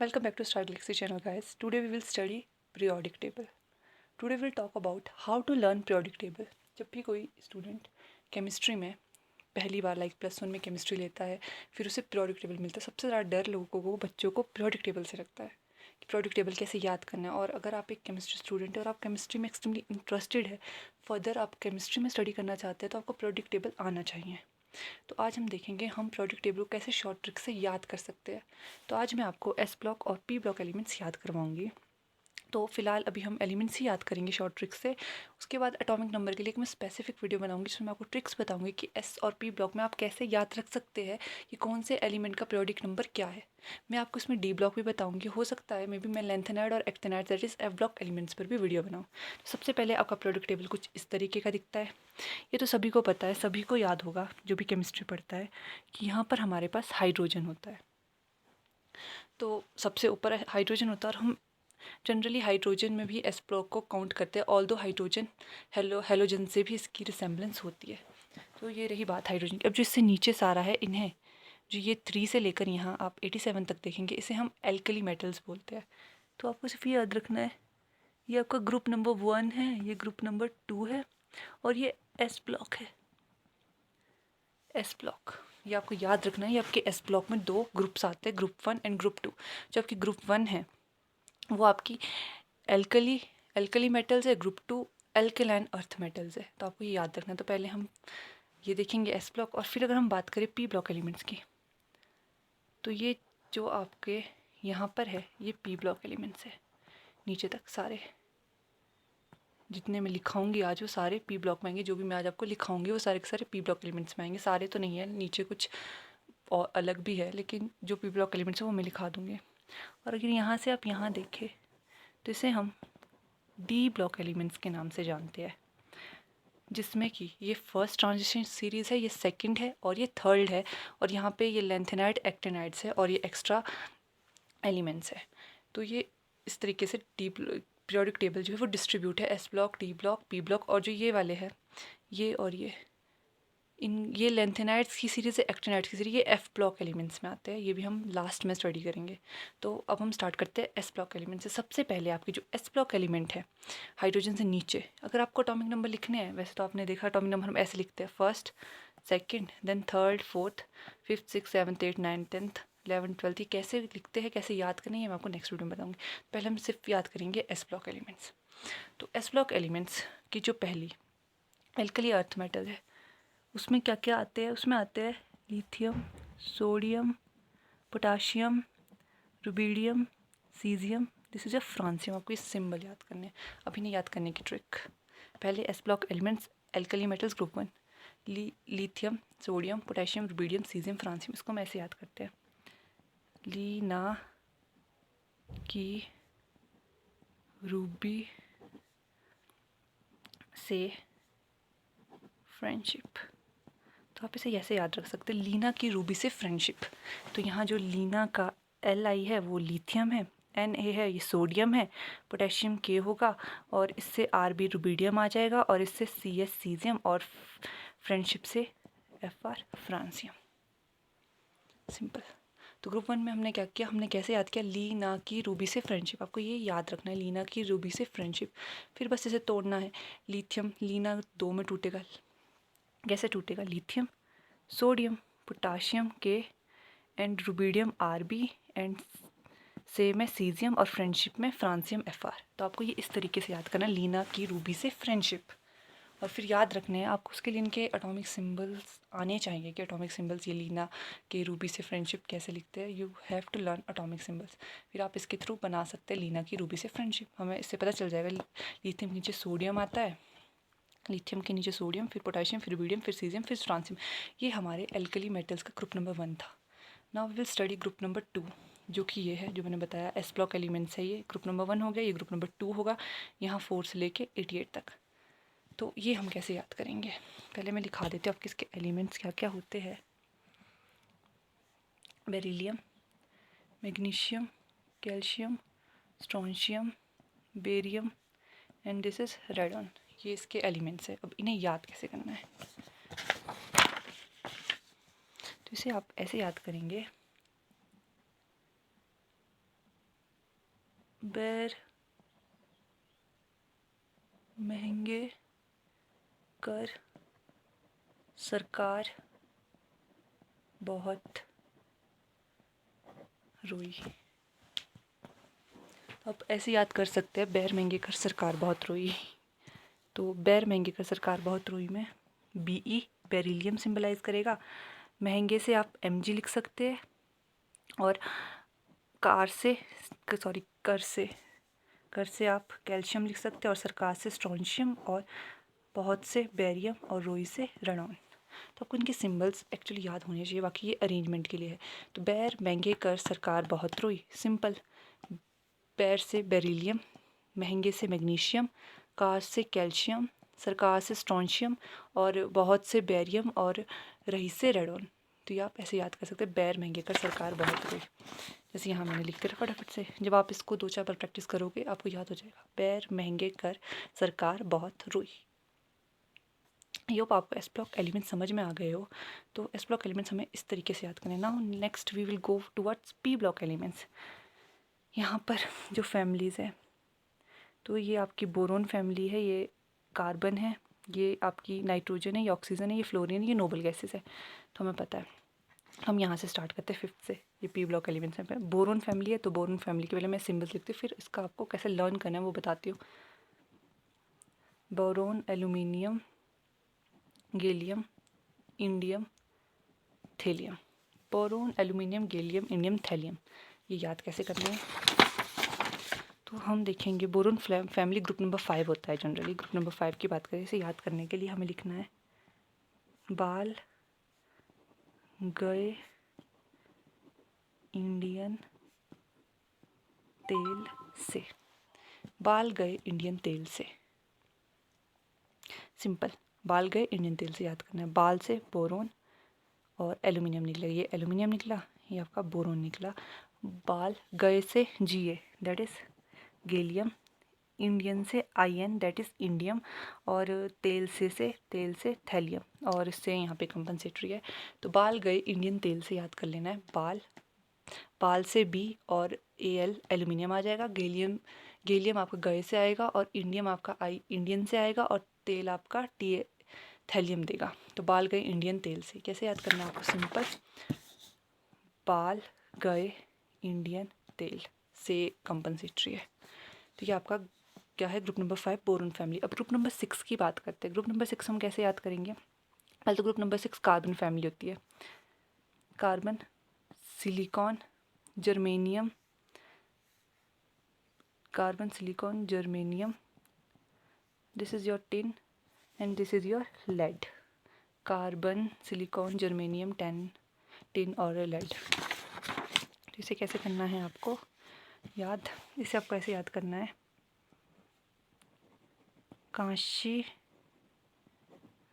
Welcome back to Start Galaxy channel, guys. Today we will study periodic table. Today we'll talk about how to learn periodic table. जब भी कोई student chemistry में पहली बार like +1 में chemistry लेता है, फिर उसे periodic टेबल मिलता है, सबसे ज़्यादा डर लोगों को बच्चों को periodic टेबल से लगता है कि periodic टेबल कैसे याद करना है। और अगर आप एक केमिस्ट्री स्टूडेंट है और आप केमिस्ट्री में एक्सट्रीमली इंटरेस्टेड है, फर्दर आप केमिस्ट्री में स्टडी करना चाहते हैं, तो आपको periodic टेबल आना चाहिए। तो आज हम देखेंगे हम periodic टेबल को कैसे शॉर्ट ट्रिक से याद कर सकते हैं। तो आज मैं आपको S ब्लॉक और P ब्लॉक एलिमेंट्स याद करवाऊंगी। तो फिलहाल अभी हम एलिमेंट्स ही याद करेंगे शॉर्ट ट्रिक्स से। उसके बाद एटॉमिक नंबर के लिए मैं स्पेसिफिक वीडियो बनाऊंगी जिसमें मैं आपको ट्रिक्स बताऊंगी कि एस और पी ब्लॉक में आप कैसे याद रख सकते हैं कि कौन से एलिमेंट का पीरियोडिक नंबर क्या है। मैं आपको इसमें डी ब्लॉक भी बताऊंगी। हो सकता है मे बी मैं लेंथेनाइड और actinide that is F block elements पर भी वीडियो बनाऊँ। तो सबसे पहले आपका पीरियोडिक टेबल कुछ इस तरीके का दिखता है। ये तो सभी को पता है, सभी को याद होगा जो भी केमिस्ट्री पढ़ता है कि यहाँ पर हमारे पास हाइड्रोजन होता है। तो सबसे ऊपर हाइड्रोजन होता है और हम जनरली हाइड्रोजन में भी एस ब्लॉक को काउंट करते हैं, ऑल्दो हाइड्रोजन हेलोजन से भी इसकी रिसेम्बलेंस होती है। तो ये रही बात हाइड्रोजन की। अब जो इससे नीचे सारा है, इन्हें जो ये 3 से लेकर यहाँ आप 87 तक देखेंगे, इसे हम एल्कली मेटल्स बोलते हैं। तो आपको सिर्फ ये याद रखना है, ये आपका ग्रुप नंबर 1 है, ये ग्रुप नंबर 2 है और ये एस ब्लॉक है। एस ब्लॉक ये आपको याद रखना है। ये आपके एस ब्लॉक में 2 ग्रुप्स आते हैं, ग्रुप 1 एंड ग्रुप 2। जो आपकी ग्रुप 1 है वो आपकी एल्कली मेटल्स है, ग्रुप 2 एल्कलाइन अर्थ मेटल्स है। तो आपको ये याद रखना है। तो पहले हम ये देखेंगे एस ब्लॉक, और फिर अगर हम बात करें पी ब्लॉक एलिमेंट्स की, तो ये जो आपके यहाँ पर है ये पी ब्लॉक एलिमेंट्स है। नीचे तक सारे जितने मैं लिखाऊंगी आज वो सारे पी ब्लॉक में आएंगे। जो भी मैं आज आपको लिखाऊंगी वो सारे के सारे पी ब्लॉक एलिमेंट्स में आएंगे। सारे तो नहीं है, नीचे कुछ और अलग भी है, लेकिन जो पी ब्लॉक एलिमेंट्स है वो मैं लिखा दूंगी। और अगर यहाँ से आप यहाँ देखें तो इसे हम डी ब्लॉक एलिमेंट्स के नाम से जानते हैं, जिसमें कि ये फर्स्ट ट्रांजिशन सीरीज़ है, ये सेकंड है और ये थर्ड है। और यहाँ पे ये लेंथेनाइड एक्टेनाइड्स है और ये एक्स्ट्रा एलिमेंट्स है। तो ये इस तरीके से डी पीरियोडिक टेबल जो है वो डिस्ट्रीब्यूट है, S block, D block, P block. और जो ये वाले हैं ये और ये लेंथेनाइड्स की सीरीज़ है, एक्टेनाइड्स की सीरीज़, ये एफ ब्लॉक एलिमेंट्स में आते हैं। ये भी हम लास्ट में स्टडी करेंगे। तो अब हम स्टार्ट करते हैं एस ब्लॉक एलिमेंट से। सबसे पहले आपकी जो एस ब्लॉक एलिमेंट है हाइड्रोजन से नीचे, अगर आपको अटॉमिक नंबर लिखने हैं, वैसे तो आपने देखा अटॉमिक नंबर हम ऐसे लिखते हैं, first, second, then third, fourth, fifth, six, seventh, eight, ninth, tenth, 11, 12। ये कैसे लिखते हैं, कैसे याद करनी है, मैं आपको नेक्स्ट वीडियो में बताऊंगी। पहले हम सिर्फ याद करेंगे एस ब्लॉक एलिमेंट्स। तो एस ब्लॉक एलिमेंट्स की जो पहली एल्कली अर्थ मेटल है उसमें क्या क्या आते हैं, उसमें आते हैं lithium, sodium, potassium, rubidium, caesium, this is a francium. आपको ये सिंबल याद करने हैं, अभी नहीं याद करने की ट्रिक। पहले S block elements alkali metals group 1, lithium, sodium, potassium, rubidium, caesium, francium. इसको हम ऐसे याद करते हैं, लीना की रूबी से फ्रेंडशिप। तो आप इसे ऐसे याद रख सकते हैं, लीना की रूबी से फ्रेंडशिप। तो यहाँ जो लीना का Li है वो लिथियम है, Na है ये सोडियम है, पोटेशियम K होगा और इससे Rb रुबीडियम आ जाएगा और इससे Cs सीजियम और फ्रेंडशिप से Fr फ्रांसियम। सिंपल। तो ग्रुप 1 में हमने क्या किया, हमने कैसे याद किया, लीना की रूबी से फ्रेंडशिप। आपको ये याद रखना है, लीना की रूबी से फ्रेंडशिप। फिर बस इसे तोड़ना है, लिथियम लीना 2 में टूटेगा, कैसे टूटेगा, लिथियम, सोडियम, पोटाशियम के and rubidium Rb and same है सीजियम और फ्रेंडशिप में फ्रांसियम Fr। तो आपको ये इस तरीके से याद करना है, लीना की रूबी से फ्रेंडशिप। और फिर याद रखने हैं आपको उसके लिए इनके एटॉमिक सिंबल्स आने चाहिए कि एटॉमिक सिंबल्स ये लीना के रूबी से फ्रेंडशिप कैसे लिखते हैं। You have to learn atomic symbols. फिर आप इसके थ्रू बना सकते हैं लीना की रूबी से फ्रेंडशिप। हमें इससे पता चल जाएगा, लिथियम के नीचे सोडियम आता है, लिथियम के नीचे सोडियम, फिर पोटेशियम, फिर रुबीडियम, फिर सीजियम, फिर फ्रांसियम। ये हमारे एल्कली मेटल्स का ग्रुप नंबर 1 था। Now we will study group number 2, जो कि ये है जो मैंने बताया एस ब्लॉक एलिमेंट्स है। ये ग्रुप नंबर 1 हो गया, ये ग्रुप नंबर 2 होगा, यहाँ 4 से लेके 88 तक। तो ये हम कैसे याद करेंगे, पहले मैं लिखा देती हूँ आपके इसके एलिमेंट्स क्या क्या होते हैं। Beryllium, magnesium, calcium, strontium, barium and this is radon. ये इसके एलिमेंट्स है। अब इन्हें याद कैसे करना है, तो इसे आप ऐसे याद करेंगे, बैर महंगे कर सरकार बहुत रोई। तो आप ऐसे याद कर सकते हैं, बैर महंगे कर सरकार बहुत रोई। तो बैर महंगे कर सरकार बहुत रोई में BE बेरिलियम सिंबलाइज करेगा। महंगे से आप Mg लिख सकते हैं, और कर से आप कैल्शियम लिख सकते हैं, और सरकार से स्ट्रोंशियम, और बहुत से बेरियम, और रोई से रेडॉन। तो आपको इनके सिंबल्स एक्चुअली याद होने चाहिए, बाकी ये अरेंजमेंट के लिए है। तो बैर महंगे कर सरकार बहुत रोई, सिंपल। बैर से बेरिलियम, महंगे से मैग्नीशियम, कार से कैल्शियम, सरकार से स्ट्रोंशियम, और बहुत से बेरियम, और रही से रेडॉन। तो ये आप ऐसे याद कर सकते हैं, बैर महंगे कर सरकार बहुत रोई। जैसे यहाँ मैंने लिख कर फटाफट से, जब आप इसको 2-4 बार प्रैक्टिस करोगे आपको याद हो जाएगा, बैर महंगे कर सरकार बहुत रोई। ये होप आपको एस ब्लॉक एलिमेंट समझ में आ गए हो। तो एस ब्लॉक एलिमेंट्स हमें इस तरीके से याद करने। Now next we will go towards P block elements. यहाँ पर जो फैमिलीज़ है, तो ये आपकी बोरोन फैमिली है, ये कार्बन है, ये आपकी नाइट्रोजन है, ये ऑक्सीजन है, ये फ्लोरीन है, ये नोबल गैसेस है। तो हमें पता है, हम यहाँ से स्टार्ट करते हैं 5th से। ये पी ब्लॉक एलिमेंट्स हैं। बोरोन फैमिली है, तो बोरोन फैमिली के पहले मैं सिंबल्स लिखती हूँ, फिर इसका आपको कैसे लर्न करना है वो बताती हूँ। Boron, aluminium, gallium, indium, thallium. Boron, aluminium, gallium, indium, thallium. ये याद कैसे करना है, तो हम देखेंगे। बोरोन फैमिली ग्रुप नंबर 5 होता है जनरली। ग्रुप नंबर 5 की बात करें, इसे याद करने के लिए हमें लिखना है बाल गए इंडियन तेल से। बाल गए इंडियन तेल से, सिंपल। बाल गए इंडियन तेल से याद करना है। बाल से बोरोन और एल्यूमिनियम निकला, ये एल्यूमिनियम निकला, ये आपका बोरोन निकला। बाल गए से Ga that is gallium, Indian से In दैट इज़ इंडियम, और तेल से थैलियम, और इससे यहाँ पे कंपनसेटरी है। तो बाल गए इंडियन तेल से याद कर लेना है। बाल से B और Al एल्यूमिनियम आ जाएगा। गैलियम आपका गए से आएगा, और इंडियम आपका I इंडियन से आएगा, और तेल आपका T थैलियम देगा। तो बाल गए इंडियन तेल से कैसे याद करना है आपको, सिंपल। बाल गए इंडियन तेल से कंपनसेटरी है। तो ये आपका क्या है, ग्रुप नंबर 5 बोरोन फैमिली। अब ग्रुप नंबर 6 की बात करते हैं। ग्रुप नंबर 6 हम कैसे याद करेंगे, पहले तो ग्रुप नंबर 6 कार्बन फैमिली होती है। Carbon, silicon, germanium, carbon, silicon, germanium, this is your tin and this is your lead. Carbon, silicon, germanium, tin और लेड। तो इसे कैसे करना है आपको याद, इसे आपको ऐसे याद करना है। काशी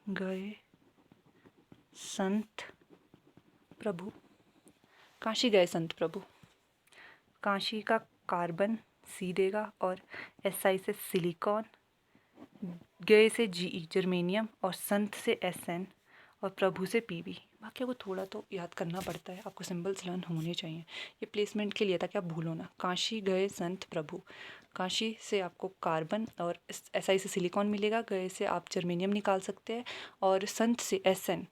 गए संत प्रभु। काशी गए संत प्रभु। काशी का कार्बन C देगा, और SI से सिलिकॉन, गए से GE जर्मेनियम, और संत से SN, और प्रभु से PB। बाकी को थोड़ा तो याद करना पड़ता है, आपको सिंबल्स लर्न होने चाहिए। ये प्लेसमेंट के लिए था कि आप भूलो ना। काशी गए संत प्रभु। काशी से आपको कार्बन और SI से सिलिकॉन मिलेगा। गए से आप जर्मेनियम निकाल सकते हैं, और संत से SN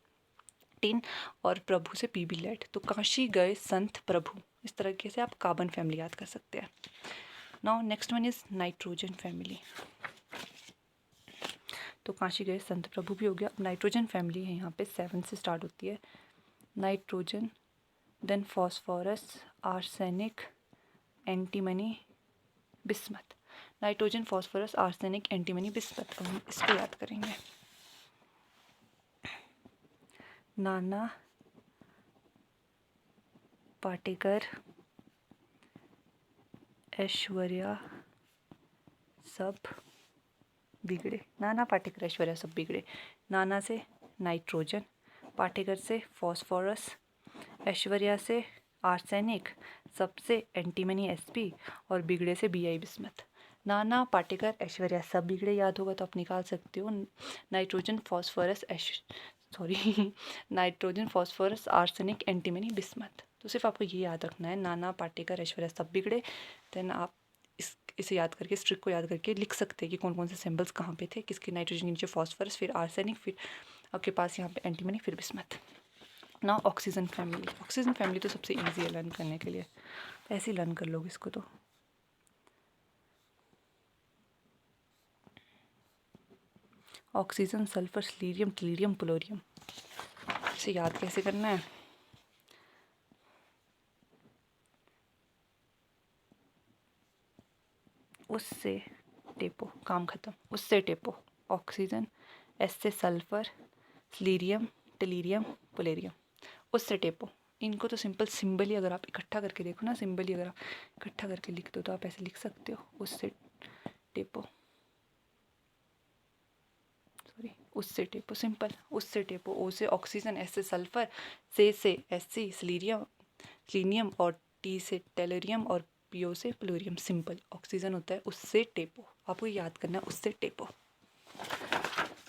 टिन, और प्रभु से PB लेड। तो काशी गए संत प्रभु। इस तरीके से आप कार्बन फैमिली याद कर सकते हैं। Now next one is nitrogen family. तो काशी गए संत प्रभु भी हो गया। अब नाइट्रोजन फैमिली है, यहाँ पे 7 से स्टार्ट होती है। Nitrogen, then phosphorus, arsenic, antimony, bismuth. Nitrogen, phosphorus, arsenic, antimony, bismuth. अब हम इसको याद करेंगे। नाना पाटेकर, ऐश्वर्या सब बिगड़े। नाना पाटेकर, ऐश्वर्या सब बिगड़े। नाना से नाइट्रोजन, पाटेकर से फॉस्फोरस, ऐश्वर्या से आर्सेनिक, सबसे एंटीमनी SP, और बिगड़े से BI बिस्मथ। नाना पाटेकर ऐश्वर्या सब बिगड़े याद होगा तो आप निकाल सकते हो। Nitrogen, phosphorus, nitrogen, phosphorus, arsenic, antimony, bismuth. तो सिर्फ आपको ये याद रखना है, नाना पाटेकर ऐश्वर्या सब बिगड़े। देन आप इसे याद करके, इस ट्रिक को याद करके लिख सकते हैं कि कौन कौन से सिंबल्स कहाँ पे थे, किसके नाइट्रोजन के नीचे फॉस्फोरस, फिर आर्सेनिक, फिर आपके पास यहाँ पे एंटीमनी, फिर बिस्मथ। ना ऑक्सीजन फैमिली तो सबसे ईजी है लर्न करने के लिए, ऐसे ही लर्न कर लोगे इसको तो। Oxygen, sulphur, selenium, tellurium, polonium. इसे याद कैसे करना है? उससे टेपो, काम खत्म। उससे टेपो, ऑक्सीजन, एस से सल्फर, सिलीरियम, टेलीरियम, पोलेरियम, उससे टेपो। इनको तो सिंपल सिंबल ही अगर आप इकट्ठा करके देखो ना, सिंबल ही अगर आप इकट्ठा करके लिख दो तो आप ऐसे लिख सकते हो, उससे टेपो, सॉरी उससे टेपो, सिंपल उससे टेपो। ओ से ऑक्सीजन, एस से सल्फर, से एस सी सिलीरियम सिलीनियम, और टी से टेलोरियम, और पीओ से प्लोरियम। सिंपल ऑक्सीजन होता है उससे टेपो, आपको याद करना है उससे टेपो।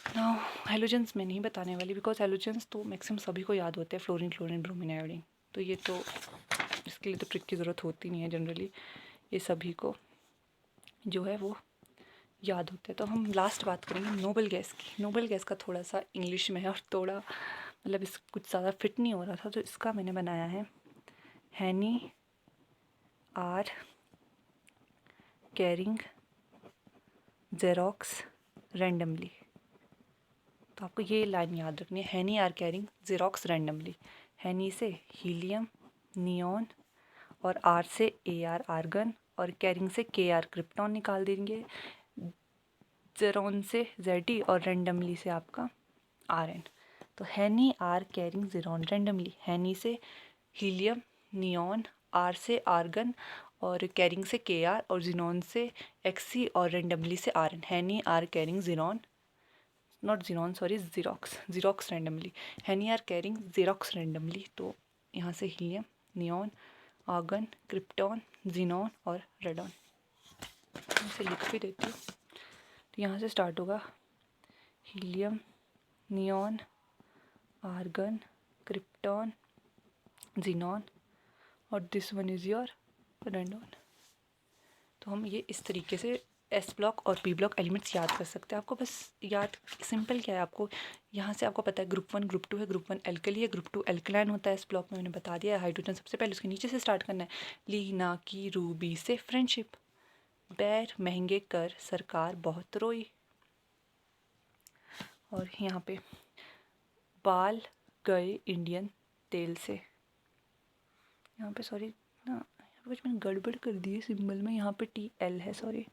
नाउ हेलोजेंस मैं नहीं बताने वाली, बिकॉज हेलोजेंस तो मैक्सिमम सभी को याद होते हैं, फ्लोरीन, क्लोरीन, ब्रोमीन, आयोडीन। तो ये तो इसके लिए तो ट्रिक की ज़रूरत होती नहीं है, जनरली ये सभी को जो है वो याद होते हैं। तो हम लास्ट बात करेंगे नोबल गैस की। नोबल गैस का थोड़ा सा इंग्लिश में है और थोड़ा मतलब इस कुछ ज़्यादा फिट नहीं हो रहा था, तो इसका मैंने बनाया है हैनी आर कैरिंग जेरोक्स रैंडमली। तो आपको ये लाइन याद रखनी है, हैनी आर कैरिंग जेरोक्स रैंडमली। हैनी से हीलियम, नियॉन, और आर से ए आर आर्गन, और कैरिंग से के आर क्रिप्टॉन निकाल देंगे, जेरॉन से जेडी, और रैंडमली से आपका आर एन। तो हैनी आर कैरिंग जेरॉन रैंडमली, हैनी से हीलियम, नियॉन, आर से आर्गन, और कैरिंग से के आर, और जिनॉन से एक्सी, और रैंडमली से आर एन। हैनी आर कैरिंग जीरॉन, नॉट जीरॉन सॉरी, जीरोक्स रैंडमली, हैनी आर कैरिंग जीरोक्स रैंडमली। तो यहाँ से helium, neon, argon, krypton, xenon, और रेडॉन। इसे लिख भी देती हूँ। तो यहाँ से स्टार्ट होगा helium, neon, argon, krypton, xenon, और this one is your radon. तो हम ये इस तरीके से एस ब्लॉक और पी ब्लॉक एलिमेंट्स याद कर सकते हैं। आपको बस याद सिंपल क्या है, आपको यहाँ से आपको पता है ग्रुप 1 ग्रुप 2 है, ग्रुप 1 एल्कली है, ग्रुप 2 एल्कलाइन होता है। इस ब्लॉक में मैंने बता दिया है, हाइड्रोजन सबसे पहले उसके नीचे से स्टार्ट करना है। ली ना की रूबी से फ्रेंडशिप, बैर महंगे कर सरकार बहुत रोई, और यहाँ पे बाल गए इंडियन तेल से। यहाँ पे सॉरी ना, यहाँ पे कुछ मैंने गड़बड़ कर दी है सिंबल में, यहाँ पे टी एल है, सॉरी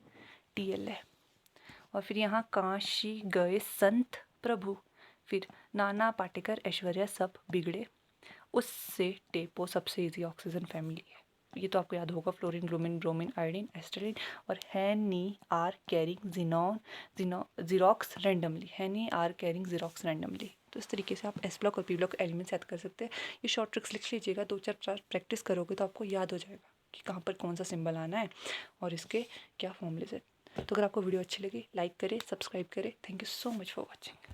टी एल है। और फिर यहाँ काशी गए संत प्रभु, फिर नाना पाटेकर ऐश्वर्या सब बिगड़े, उससे टेपो सबसे इजी ऑक्सीजन फैमिली है। ये तो आपको याद होगा, fluorine, bromine, bromine, iodine, astatine, और honey are carrying xenon xerox randomly, हैनी आर कैरिंग जीरोक्स रैंडमली। तो इस तरीके से आप एस ब्लॉक और पी ब्लॉक एलिमेंट्स याद कर सकते हैं। ये शॉर्ट ट्रिक्स लिख लीजिएगा, 2-4 प्रैक्टिस करोगे तो आपको याद हो जाएगा कि कहाँ पर कौन सा सिंबल आना है और इसके क्या फॉर्मूलेज है। तो अगर आपको वीडियो अच्छी लगी, लाइक करें, सब्सक्राइब करें। Thank you so much for watching.